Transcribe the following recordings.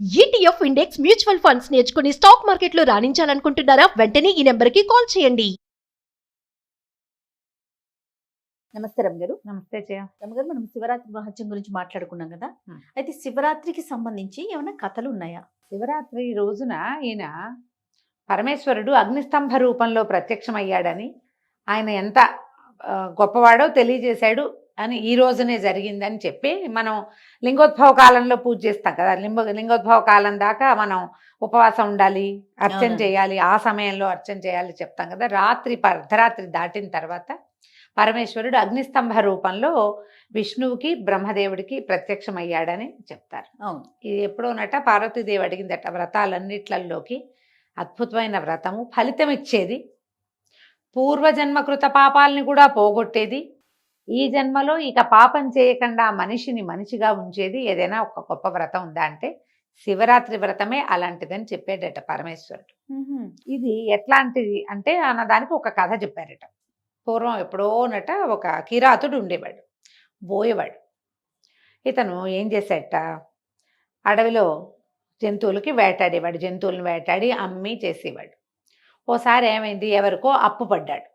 ETF index mutual funds నేర్చుకుని stock మార్కెట్లో రాణించాలనుకుంటున్నారా? వెంటనే ఈ నెంబర్కి కాల్ చేయండి. నమస్తే రమ్య గారు. నమస్తే జయ. రమ్య గారు, మనం శివరాత్రి మహత్యం గురించి మాట్లాడుకున్నాం కదా. అయితే శివరాత్రికి సంబంధించి ఏమైనా కథలు ఉన్నాయా? శివరాత్రి రోజున ఈయన పరమేశ్వరుడు అగ్నిస్తంభ రూపంలో ప్రత్యక్షమయ్యాడని, ఆయన ఎంత గొప్పవాడో తెలియజేశాడు అని ఈ రోజునే జరిగిందని చెప్పి మనం లింగోద్భవ కాలంలో పూజ చేస్తాం కదా. లింగోద్భవ కాలం దాకా మనం ఉపవాసం ఉండాలి, అర్చన చేయాలి, ఆ సమయంలో అర్చన చేయాలి చెప్తాం కదా. అర్ధరాత్రి దాటిన తర్వాత పరమేశ్వరుడు అగ్నిస్తంభ రూపంలో విష్ణువుకి బ్రహ్మదేవుడికి ప్రత్యక్షమయ్యాడని చెప్తారు. అవును, ఇది ఎప్పుడోనట పార్వతీదేవి అడిగిందట, వ్రతాలన్నిట్లలోకి అద్భుతమైన వ్రతము, ఫలితం ఇచ్చేది, పూర్వజన్మ కృత పాపాలని కూడా పోగొట్టేది, ఈ జన్మలో ఇక పాపం చేయకుండా మనిషిని మనిషిగా ఉంచేది ఏదైనా ఒక గొప్ప వ్రతం ఉందా అంటే శివరాత్రి వ్రతమే అలాంటిదని చెప్పాడట పరమేశ్వరుడు. ఇది ఎట్లాంటిది అంటే అన్నదానికి ఒక కథ చెప్పారట. పూర్వం ఎప్పుడోనట ఒక కిరాతుడు ఉండేవాడు, బోయేవాడు. ఇతను ఏం చేశాడట, అడవిలో జంతువులకి వేటాడేవాడు, జంతువులను వేటాడి అమ్మి చేసేవాడు. ఓసారి ఏమైంది, ఎవరికో అప్పు పడ్డాడు.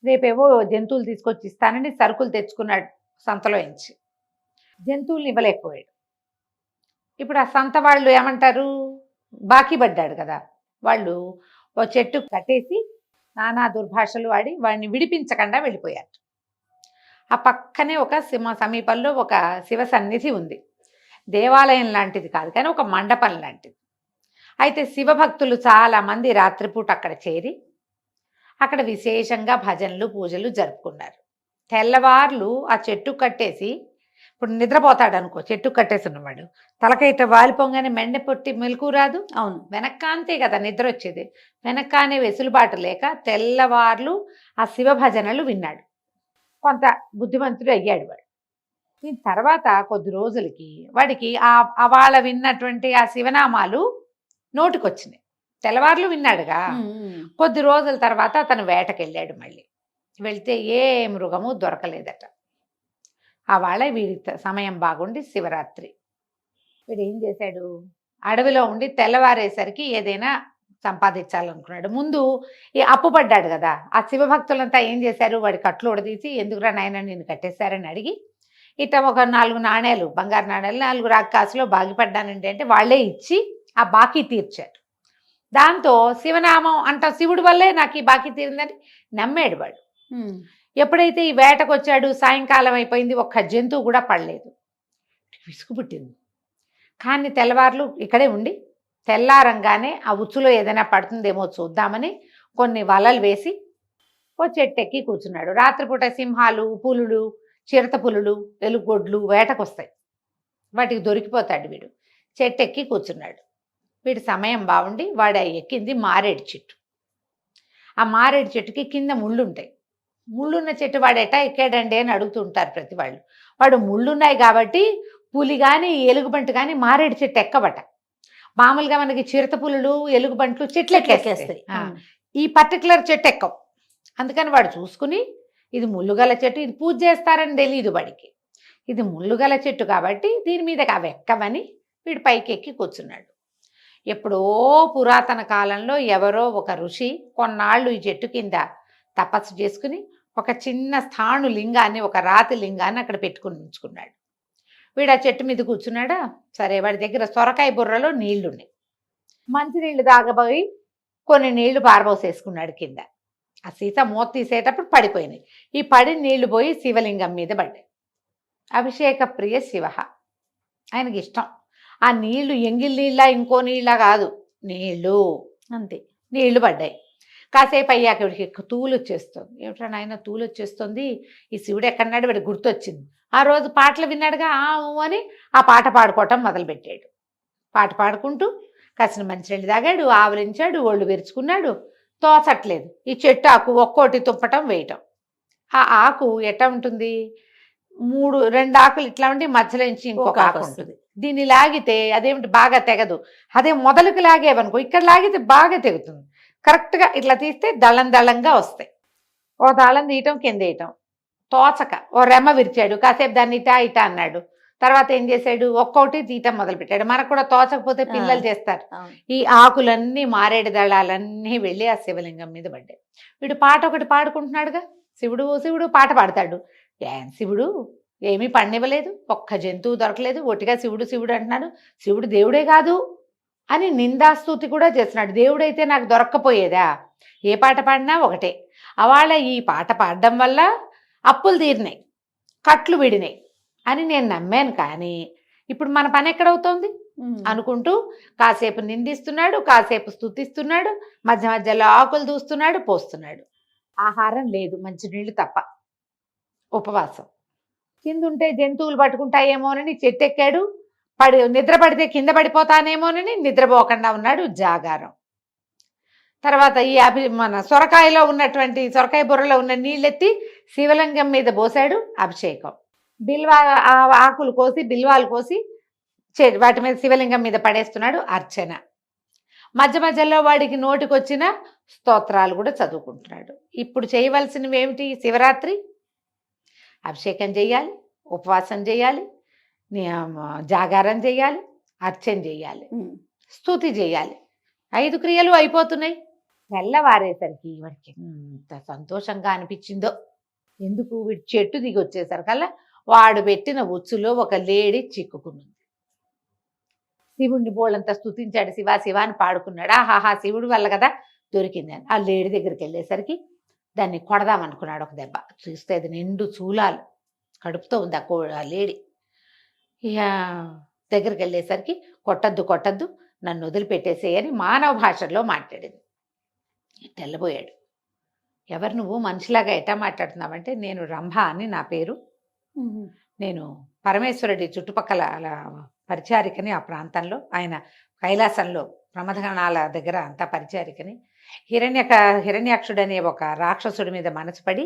రేపేవో జంతువులు తీసుకొచ్చి ఇస్తానని సరుకులు తెచ్చుకున్నాడు సంతలో ఎంచి. జంతువుల్ని ఇవ్వలేకపోయాడు. ఇప్పుడు ఆ సంత వాళ్ళు ఏమంటారు, బాకీ పడ్డాడు కదా, వాళ్ళు ఓ చెట్టు కట్టేసి నానా దుర్భాషలు ఆడి వాడిని విడిపించకుండా వెళ్ళిపోయారు. ఆ పక్కనే ఒక సమీపంలో ఒక శివ సన్నిధి ఉంది. దేవాలయం లాంటిది కాదు కానీ ఒక మండపం లాంటిది. అయితే శివభక్తులు చాలామంది రాత్రిపూట అక్కడ చేరి అక్కడ విశేషంగా భజనలు పూజలు జరుపుకున్నారు. తెల్లవార్లు ఆ చెట్టు కట్టేసి, ఇప్పుడు నిద్రపోతాడు అనుకో, చెట్టు కట్టేసి ఉన్నవాడు తలకైతే వాలిపోగానే మెండె పొట్టి మెలకు రాదు. అవును, వెనక్కాంతే కదా నిద్ర వచ్చేది. వెనక్కానే వెసులుబాటు లేక తెల్లవార్లు ఆ శివ భజనలు విన్నాడు. కొంత బుద్ధిమంతుడు అయ్యాడు వాడు. దీని తర్వాత కొద్ది రోజులకి వాడికి వాళ్ళ విన్నటువంటి ఆ శివనామాలు నోటికొచ్చినాయి. తెల్లవార్లు విన్నాడుగా. కొద్ది రోజుల తర్వాత అతను వేటకెళ్ళాడు. మళ్ళీ వెళ్తే ఏ మృగము దొరకలేదట. వాళ్ళ వీడి సమయం బాగుండి శివరాత్రి వీడు ఏం చేశాడు, అడవిలో ఉండి తెల్లవారేసరికి ఏదైనా సంపాదించాలనుకున్నాడు. ముందు ఈ అప్పు పడ్డాడు కదా, ఆ శివభక్తులంతా ఏం చేశారు, వాడి కట్లు ఉడదీసి ఎందుకురా నాయన నేను కట్టేశారని అడిగి ఇట ఒక 4 నాణేలు, బంగారు నాణేలు 4 రాక్కాసులో బాగిపడ్డానండి అంటే వాళ్ళే ఇచ్చి ఆ బాకీ తీర్చారు. దాంతో శివనామం అంట, శివుడి వల్లే నాకు ఈ బాకీ తీరిందని నమ్మాడు వాడు. ఎప్పుడైతే ఈ వేటకు వచ్చాడు, సాయంకాలం అయిపోయింది, ఒక్క జంతువు కూడా పడలేదు. విసుగు పుట్టింది. కానీ తెల్లవార్లు ఇక్కడే ఉండి తెల్లారంగానే ఆ ఉచ్చులో ఏదైనా పడుతుందేమో చూద్దామని కొన్ని వలలు వేసి ఓ చెట్టెక్కి కూర్చున్నాడు. రాత్రిపూట సింహాలు, పులులు, చిరత పులులు, ఎలుగొడ్లు వేటకొస్తాయి, వాటికి దొరికిపోతాడు వీడు. చెట్టెక్కి కూర్చున్నాడు. వీడి సమయం బాగుండి వాడు ఎక్కింది మారేడు చెట్టు. ఆ మారేడు చెట్టుకి కింద ముళ్ళు ఉంటాయి. ముళ్ళున్న చెట్టు వాడు ఎటా ఎక్కాడండి అని అడుగుతుంటారు ప్రతి వాళ్ళు. వాడు ముళ్ళున్నాయి కాబట్టి పులి కానీ ఎలుగుబంటి కానీ మారేడు చెట్టు ఎక్కబట. మామూలుగా మనకి చిరత పులులు, ఎలుగుబంట్లు చెట్లు ఎక్కేస్తాయి, ఈ పర్టికులర్ చెట్టు ఎక్కవు. అందుకని వాడు చూసుకుని ఇది ముళ్ళుగల చెట్టు, ఇది పూజ చేస్తారని తెలియదు వాడికి. ఇది ముళ్ళుగల చెట్టు కాబట్టి దీని మీద అవి ఎక్కవని వీడు పైకి ఎక్కి కూర్చున్నాడు. ఎప్పుడో పురాతన కాలంలో ఎవరో ఒక ఋషి కొన్నాళ్ళు ఈ చెట్టు కింద తపస్సు చేసుకుని ఒక చిన్న స్థాణు లింగాన్ని, ఒక రాతి లింగాన్ని అక్కడ పెట్టుకుని ఉంచుకున్నాడు. వీడు ఆ చెట్టు మీద కూర్చున్నాడా. సరే, వాడి దగ్గర సొరకాయ బుర్రలో నీళ్లున్నాయి. మంచినీళ్ళు తాగబోయి కొన్ని నీళ్లు పారబోసేసుకున్నాడు కింద. ఆ సీత మూత తీసేటప్పుడు పడిపోయినాయి. ఈ పడి నీళ్లు పోయి శివలింగం మీద పడ్డాయి. అభిషేక ప్రియ శివ, ఆయనకి ఇష్టం. ఆ నీళ్లు ఎంగిల్ నీళ్ళ ఇంకో నీళ్ళ కాదు, నీళ్లు అంతే. నీళ్లు పడ్డాయి. కాసేపు అయ్యాక వీడికి తూలు వచ్చేస్తుంది. ఏమిట్రా నాయన తూలు వచ్చేస్తుంది, ఈ శివుడు ఎక్కడన్నాడు వాడికి గుర్తొచ్చింది. ఆ రోజు పాటలు విన్నాడుగా అని ఆ పాట పాడుకోవటం మొదలుపెట్టాడు. పాట పాడుకుంటూ కాసిన మంచినీళ్ళు తాగాడు, ఆవరించాడు, ఒళ్ళు విరుచుకున్నాడు. తోచట్లేదు. ఈ చెట్టు ఆకు ఒక్కోటి తుప్పటం వేయటం. ఆ ఆకు ఎట్లా ఉంటుంది, 2 ఆకులు ఇట్లా ఉండి మధ్యలో నుంచి ఇంకొక ఆకు ఉంటుంది. దీన్ని లాగితే అదేమిటి బాగా తెగదు. అదే మొదలుకి లాగేవనుకో, ఇక్కడ లాగితే బాగా తెగుతుంది. కరెక్ట్గా ఇట్లా తీస్తే దళం దళంగా వస్తాయి. ఓ దళం తీయటం, కింద వేయటం తోచక ఓ రెమ్మ విరిచాడు. కాసేపు దాన్ని ఇటా ఇటా అన్నాడు. తర్వాత ఏం చేశాడు, ఒక్కొక్కటి తీయటం మొదలుపెట్టాడు. మనకు కూడా తోచకపోతే పిల్లలు చేస్తారు. అవును. ఈ ఆకులన్నీ, మారేడు దళాలన్నీ వెళ్ళి ఆ శివలింగం మీద పడ్డాయి. వీడు పాట ఒకటి పాడుకుంటున్నాడుగా, శివుడు శివుడు పాట పాడతాడు. శివుడు ఏమీ పడినివ్వలేదు, ఒక్క జంతువు దొరకలేదు, ఒట్టిగా శివుడు శివుడు అంటున్నాడు. శివుడు దేవుడే కాదు అని నిందాస్తుతి కూడా చేస్తున్నాడు. దేవుడైతే నాకు దొరక్కపోయేదా? ఏ పాట పాడినా ఒకటే. అవాళ ఈ పాట పాడడం వల్ల అప్పులు తీరినాయి, కట్లు విడినాయి అని నేను నమ్మాను. కానీ ఇప్పుడు మన పని ఎక్కడవుతోంది అనుకుంటూ కాసేపు నిందిస్తున్నాడు, కాసేపు స్తుతిస్తున్నాడు, మధ్య మధ్యలో ఆకులు దూస్తున్నాడు, పోస్తున్నాడు. ఆహారం లేదు, మంచినీళ్ళు తప్ప, ఉపవాసం. కిందుంటే జంతువులు పట్టుకుంటాయేమోనని చెట్టు ఎక్కాడు, నిద్ర పడితే కింద పడిపోతానేమోనని నిద్రపోకుండా ఉన్నాడు, జాగారం. తర్వాత ఈ మన సొరకాయలో ఉన్నటువంటి, సొరకాయ బుర్రలో ఉన్న నీళ్ళెత్తి శివలింగం మీద పోసాడు, అభిషేకం. ఆకులు కోసి, బిల్వాలు కోసి వాటి మీద శివలింగం మీద పడేస్తున్నాడు, అర్చన. మధ్య మధ్యలో వాడికి నోటికొచ్చిన స్తోత్రాలు కూడా చదువుకుంటున్నాడు. ఇప్పుడు చేయవలసినవి ఏమిటి? శివరాత్రి అభిషేకం చేయాలి, ఉపవాసం చేయాలి, జాగారం చేయాలి, అర్చన చేయాలి, స్తుతి చేయాలి. 5 క్రియలు అయిపోతున్నాయి. తెల్లవారేసరికి వాడికి ఎంత సంతోషంగా అనిపించిందో. ఎందుకు? వీడి చెట్టు దిగి వచ్చేసరికల్లా వాడు పెట్టిన ఉచ్చులో ఒక లేడీ చిక్కుకున్నది. శివుణ్ణి బోళ్ళంతా స్తుతించాడు, శివ శివ అని పాడుకున్నాడు. ఆహాహా, శివుడి వల్ల కదా దొరికింది అని. ఆ లేడీ దగ్గరికి వెళ్ళేసరికి దాన్ని కొడదామనుకున్నాడు ఒక దెబ్బ. చూస్తే అది నిండు చూలాలు కడుపుతో ఉంది ఆ లేడీ. ఇక దగ్గరికి వెళ్ళేసరికి కొట్టద్దు కొట్టద్దు, నన్ను వదిలిపెట్టేసేయని మానవ భాషలో మాట్లాడింది. తెల్లబోయాడు. ఎవరు నువ్వు? మనిషిలాగా ఎట్టా మాట్లాడుతున్నావంటే, నేను రంభ అని నా పేరు, నేను పరమేశ్వరుడి చుట్టుపక్కల పరిచారికని, ఆ ప్రాంతంలో ఆయన కైలాసంలో ప్రమథగణాల దగ్గర అంతా పరిచారికని. హిరణ్యాక్షుడు అనే ఒక రాక్షసుడి మీద మనసు పడి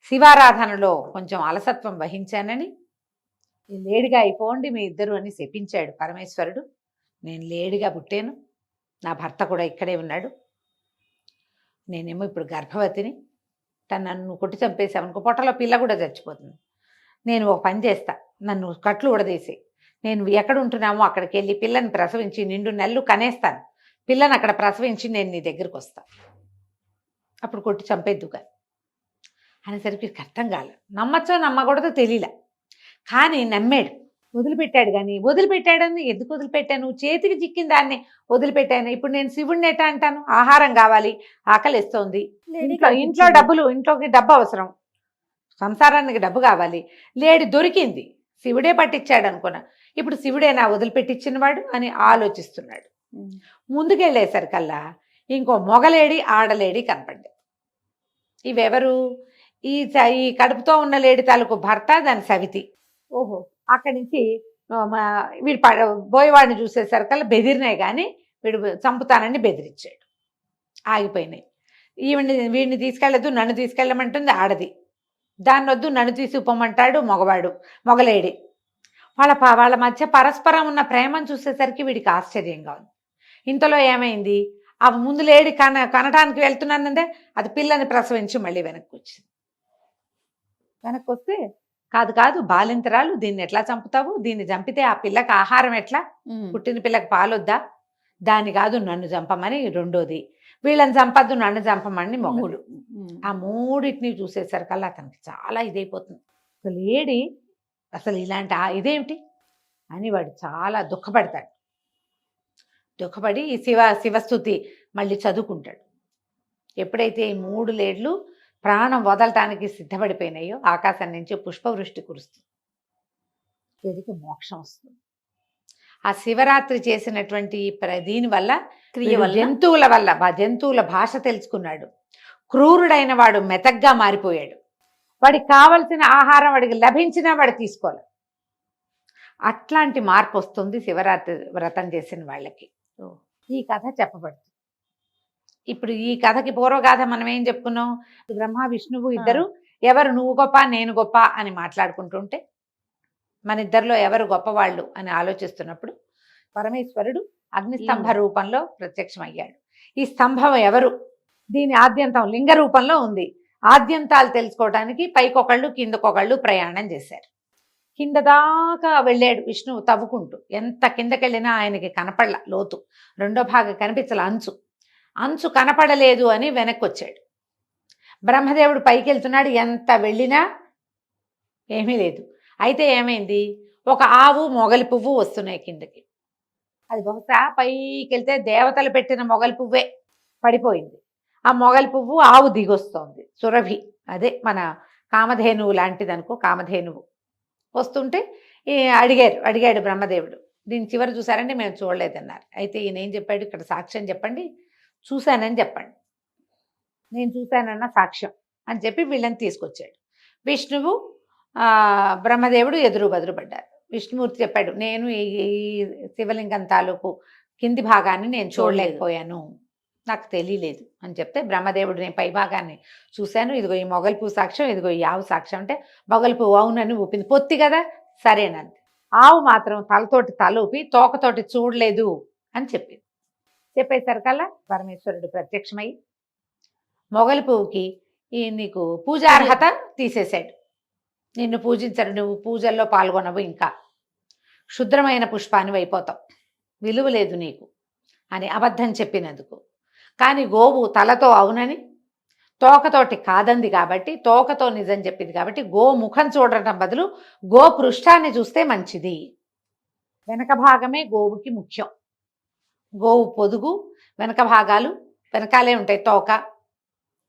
శివారాధనలో కొంచెం అలసత్వం వహించానని, లేడిగా అయిపోండి మీ ఇద్దరు అని శపించాడు పరమేశ్వరుడు. నేను లేడిగా పుట్టాను, నా భర్త కూడా ఇక్కడే ఉన్నాడు, నేనేమో ఇప్పుడు గర్భవతిని, నన్ను కొట్టి చంపేసామనుకో పొట్టలో పిల్ల కూడా చచ్చిపోతుంది. నేను ఒక పని చేస్తా, నన్ను కట్లు ఉడదీసి నేను ఎక్కడ ఉంటున్నామో అక్కడికి వెళ్ళి పిల్లని ప్రసవించి నిండు నెలలు కనేస్తాను, పిల్లని అక్కడ ప్రసవించి నేను నీ దగ్గరికి వస్తాను, అప్పుడు కొట్టి చంపేద్దుగా అనేసరికి అర్థం కాలే. నమ్మచ్చో నమ్మకూడదో తెలియలే, కానీ నమ్మాడు. వదిలిపెట్టాడు. కానీ వదిలిపెట్టాడని ఎందుకు వదిలిపెట్టాను? చేతికి చిక్కిన దాన్ని వదిలిపెట్టాను. ఇప్పుడు నేను శివుడిని ఎట్టా అంటాను? ఆహారం కావాలి, ఆకలిస్తోంది, ఇంట్లో డబ్బులు, ఇంట్లోకి డబ్బు అవసరం, సంసారానికి డబ్బు కావాలి, లేడి దొరికింది, శివుడే పట్టించాడు అనుకున్నా. ఇప్పుడు శివుడేనా వదిలిపెట్టించినవాడు అని ఆలోచిస్తున్నాడు. ముందుకెళ్ళేసరికల్లా ఇంకో మొగలేడి, ఆడలేడి కనపడ్డాయి. ఇవెవరు? ఈ కడుపుతో ఉన్న లేడి తాలూకు భర్త, దాని సవితి. ఓహో, అక్కడి నుంచి వీడు బోయవాడిని చూసేసరికల్లా బెదిరినాయి, కానీ వీడు చంపుతానని బెదిరించాడు. ఆగిపోయినాయి. వీడిని తీసుకెళ్ళదు, నన్ను తీసుకెళ్ళమంటుంది ఆడది, దాన్ని వద్దు నన్ను తీసుకుపోమంటాడు మొగలేడి. వాళ్ళ మధ్య పరస్పరం ఉన్న ప్రేమను చూసేసరికి వీడికి ఆశ్చర్యంగా ఉంది. ఇంతలో ఏమైంది? ఆ ముందు లేడి కనటానికి వెళ్తున్నానంటే అది పిల్లని ప్రసవించి మళ్ళీ వెనక్కి వచ్చింది. వెనక్కి వస్తే కాదు బాలింతరాలు, దీన్ని ఎట్లా చంపుతావు? దీన్ని చంపితే ఆ పిల్లకి ఆహారం ఎట్లా? పుట్టిన పిల్లకి పాలొద్దా? దాన్ని కాదు నన్ను చంపమని రెండోది, వీళ్ళని చంపద్దు నన్ను చంపమని మొగుడు. ఆ మూడింటిని చూసేసరికల్లా అతనికి చాలా ఇదైపోతుంది. అసలు లేడి అసలు ఇలాంటి ఇదేమిటి అని వాడు చాలా దుఃఖపడతాడు. దుఃఖపడి ఈ శివస్తుతి మళ్ళీ చదువుకుంటాడు. ఎప్పుడైతే ఈ 3 లేడ్లు ప్రాణం వదలటానికి సిద్ధపడిపోయినాయో ఆకాశం నుంచి పుష్పవృష్టి కురుస్తుంది, వీడికి మోక్షం వస్తుంది. ఆ శివరాత్రి చేసినటువంటి దీనివల్ల, జంతువుల భాష తెలుసుకున్నాడు. క్రూరుడైన వాడు మెతగ్గా మారిపోయాడు. వాడికి కావలసిన ఆహారం వాడికి లభించినా వాడు తీసుకోవాలి. అట్లాంటి మార్పు వస్తుంది శివరాత్రి వ్రతం చేసిన వాళ్ళకి. ఈ కథ చెప్పబడుతుంది. ఇప్పుడు ఈ కథకి పూర్వగాథ మనం ఏం చెప్పుకున్నాం? బ్రహ్మ విష్ణువు ఇద్దరు ఎవరు నువ్వు గొప్ప నేను గొప్ప అని మాట్లాడుకుంటుంటే, మన ఇద్దరిలో ఎవరు గొప్పవాళ్ళు అని ఆలోచిస్తున్నప్పుడు పరమేశ్వరుడు అగ్నిస్తంభ రూపంలో ప్రత్యక్షమయ్యాడు. ఈ స్తంభం ఎవరు? దీని ఆద్యంతం లింగ రూపంలో ఉంది. ఆద్యంతాలు తెలుసుకోవడానికి పైకొకళ్ళు కిందకొకళ్ళు ప్రయాణం చేశారు. కింద దాకా వెళ్ళాడు విష్ణువు తవ్వుకుంటూ. ఎంత కిందకెళ్ళినా ఆయనకి కనపడల లోతు. రెండో భాగం కనిపించల, అంచు కనపడలేదు అని వెనక్కి వచ్చాడు. బ్రహ్మదేవుడు పైకి వెళ్తున్నాడు, ఎంత వెళ్ళినా ఏమీ లేదు. అయితే ఏమైంది, ఒక ఆవు మొగలి పువ్వు వస్తున్నాయి కిందకి. అది బహుశా పైకి వెళ్తే దేవతలు పెట్టిన మొగలి పువ్వే పడిపోయింది. ఆ మొగలి పువ్వు ఆవు దిగొస్తోంది. సురభి, అదే మన కామధేనువు లాంటిది అనుకో, కామధేనువు వస్తుంటే అడిగాడు బ్రహ్మదేవుడు. దీని చివరి చూసారంటే మేము చూడలేదన్నారు. అయితే ఈయన ఏం చెప్పాడు, ఇక్కడ సాక్ష్యం చెప్పండి, చూశానని చెప్పండి, నేను చూశానన్న సాక్ష్యం అని చెప్పి వీళ్ళని తీసుకొచ్చాడు. విష్ణువు బ్రహ్మదేవుడు ఎదురు బదురు పడ్డారు. విష్ణుమూర్తి చెప్పాడు, నేను ఈ శివలింగం తాలూకు కింది భాగాన్ని నేను చూడలేకపోయాను, నాకు తెలియలేదు అని చెప్తే, బ్రహ్మదేవుడు నేను పై భాగాన్ని చూశాను, ఇదిగో ఈ మొగలి పువ్వు సాక్ష్యం, ఇదిగో ఈ ఆవు సాక్ష్యం అంటే, మొగలి పువ్వు అవునని ఊపింది. పొత్తి కదా, సరేనంది. ఆవు మాత్రం తలతోటి తల ఊపి తోకతోటి చూడలేదు అని చెప్పింది. చెప్పేసరికల్లా పరమేశ్వరుడు ప్రత్యక్షమై మొగలి పువ్వుకి నీకు పూజార్హత తీసేశాడు. నిన్ను పూజించరు, నువ్వు పూజల్లో పాల్గొనవు, ఇంకా క్షుద్రమైన పుష్పాన్ని అయిపోతావు, విలువ లేదు నీకు అని అబద్ధం చెప్పినందుకు. కానీ గోవు తలతో అవునని, తోకతోటి కాదంది కాబట్టి, తోకతో నిజం చెప్పింది కాబట్టి, గో ముఖం చూడటం బదులు గో పృష్ఠాన్ని చూస్తే మంచిది. వెనక భాగమే గోవుకి ముఖ్యం. గోవు పొదుగు, వెనక భాగాలు వెనకాలే ఉంటాయి, తోక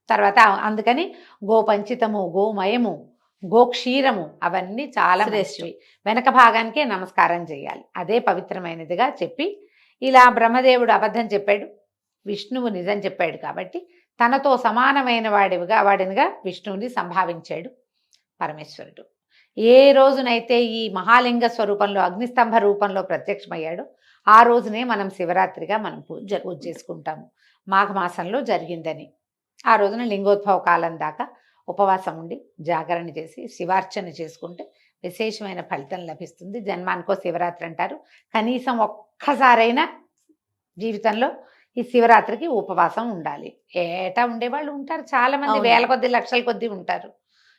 తర్వాత. అందుకని గోపంచితము, గోమయము, గోక్షీరము అవన్నీ చాలా శ్రేష్ఠవి. వెనక భాగానికే నమస్కారం చేయాలి, అదే పవిత్రమైనదిగా చెప్పి, ఇలా బ్రహ్మదేవుడు అబద్ధం చెప్పాడు, విష్ణువు నిజం చెప్పాడు కాబట్టి తనతో సమానమైన వాడినిగా విష్ణువుని సంభావించాడు పరమేశ్వరుడు. ఏ రోజునైతే ఈ మహాలింగ స్వరూపంలో అగ్నిస్తంభ రూపంలో ప్రత్యక్షమయ్యాడో ఆ రోజునే మనం శివరాత్రిగా మనం పూజ చేసుకుంటాము. మాఘమాసంలో జరిగిందని ఆ రోజున లింగోద్భవ కాలం దాకా ఉపవాసం ఉండి జాగరణ చేసి శివార్చన చేసుకుంటే విశేషమైన ఫలితం లభిస్తుంది. జన్మానికో శివరాత్రి అంటారు. కనీసం ఒక్కసారైనా జీవితంలో ఈ శివరాత్రికి ఉపవాసం ఉండాలి. ఏటా ఉండేవాళ్ళు ఉంటారు, చాలా మంది వేల కొద్ది లక్షల కొద్ది ఉంటారు.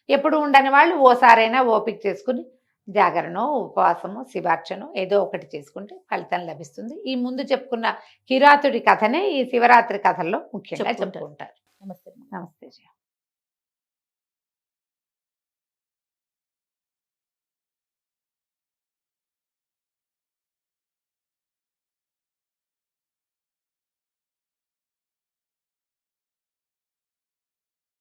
ఎప్పుడు ఉండని వాళ్ళు ఓసారైనా ఓపిక చేసుకుని జాగరణో ఉపవాసమో శివార్చనో ఏదో ఒకటి చేసుకుంటే ఫలితం లభిస్తుంది. ఈ ముందు చెప్పుకున్న కిరాతుడి కథనే ఈ శివరాత్రి కథల్లో ముఖ్యంగా చెప్పుకుంటారు. నమస్తే. నమస్తే.